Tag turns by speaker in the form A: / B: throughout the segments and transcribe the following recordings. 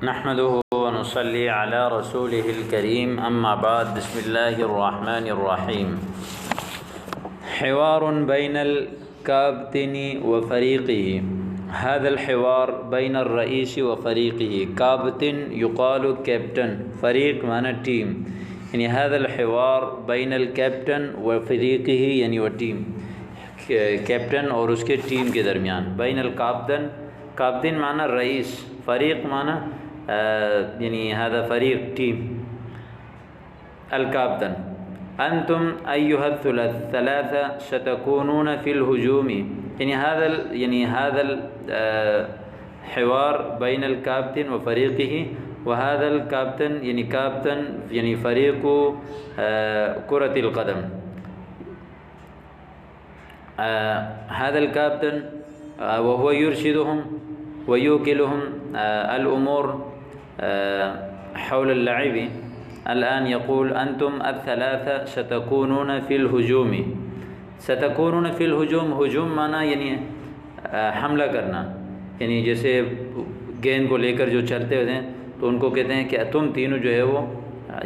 A: نحمده ونصلي على رسوله الكريم أما بعد بسم الله الرحمن الرحيم. حوار بين الكابتن وفريقه. هذا الحوار بين الرئيس وفريقه. كابتن يقال كابتن، فريق معنى ٹیم، یعنی هذا الحوار بين الكابتن وفريقه یعنی وہ ٹیم، کیپٹن اور اس کے ٹیم کے درمیان. بین الکابتن، کابتن معنی رئیس، فریق معنی یعنی هذا فریق ٹیم. الکابتن: انتم ایها الثلاثة ستكونون في الهجوم. یعنی هذا الحوار بين الكابتن وفريقه، وهذا الكابتن یعنی کابتن یعنی فریق كرة القدم. هذا الكابتن وهو يرشدهم ويوكلهم الأمور حول اللعب. الآن يقول أنتم الثلاثة ستكونون في الهجوم. ستكونون في الهجوم، ہجوم معنی یعنی حملہ کرنا، یعنی جیسے گیند کو لے کر جو چلتے ہوتے ہیں تو ان کو کہتے ہیں کہ تم تینوں جو ہے وہ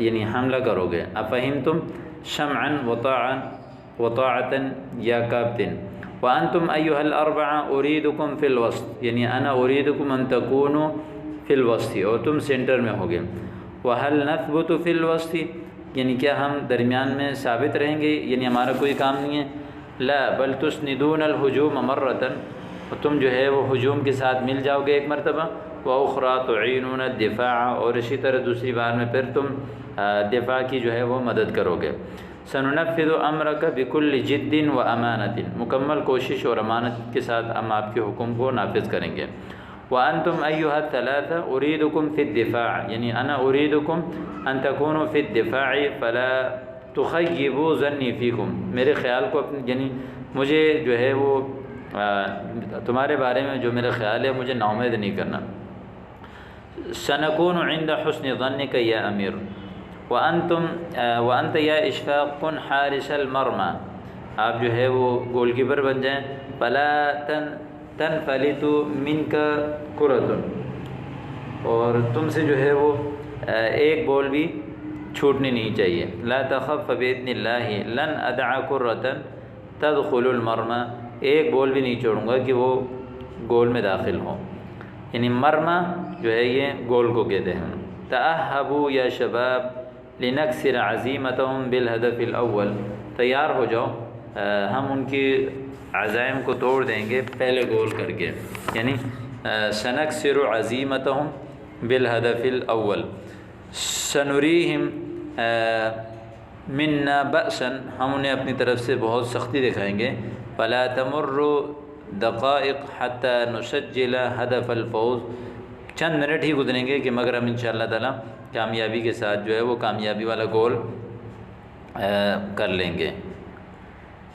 A: یعنی حملہ کرو گے. افہمتم؟ شمعا وطاعة یا کابتن. وأنتم أيها الأربعة أريدكم في الوسط، یعنی أنا أريدكم أن تكونوا في الوسط، اور تم سینٹر میں ہوگے. وهل نثبت في الوسط، یعنی کیا ہم درمیان میں ثابت رہیں گے، یعنی ہمارا کوئی کام نہیں ہے. لا بل تسندون الهجوم مرة، اور تم جو ہے وہ ہجوم کے ساتھ مل جاؤ گے ایک مرتبہ. وأخرى تعینون الدفاع، اور اسی طرح دوسری بار میں پھر تم دفاع کی جو ہے وہ مدد کرو گے. سننفذ امرک بكل جد وامانۃ، مکمل کوشش اور امانت کے ساتھ ہم آپ کے حکم کو نافذ کریں گے. وانتم ایها الثلاثة اريدكم في الدفاع، یعنی انا اريدكم ان تكونوا في الدفاع فلا تخيبوا ظني فيكم، میرے خیال کو یعنی مجھے جو ہے وہ تمہارے بارے میں جو میرا خیال ہے مجھے نا امید نہیں کرنا. سنكون عند حسن ظنك يا امیر. وانت یا اشفاق کن حارس المرمى، آپ جو ہے وہ گول کیپر بن جائیں. فلا تنفلت منك كرة، اور تم سے جو ہے وہ ایک بال بھی چھوٹنی نہیں چاہیے. لا تخف بإذن الله لن أدع كرة تدخل المرمى، ایک بال بھی نہیں چھوڑوں گا کہ وہ گول میں داخل ہو. یعنی مرمى جو ہے یہ گول کو کہتے ہیں. تأهبوا یا شباب لنکسر عزیمتهم بالهدف الاول، تیار ہو جاؤ ہم ان کی عزائم کو توڑ دیں گے پہلے گول کر کے. یعنی سنکسر عزیمتهم بالهدف الاول. سنریہم منا بأسا، ہم انہیں اپنی طرف سے بہت سختی دکھائیں گے. فلا تمر دقائق حتى نسجل هدف الفوز، چند منٹ ہی گزریں گے کہ مگر ہم انشاءاللہ تعالی کامیابی کے ساتھ جو ہے وہ کامیابی والا گول کر لیں گے.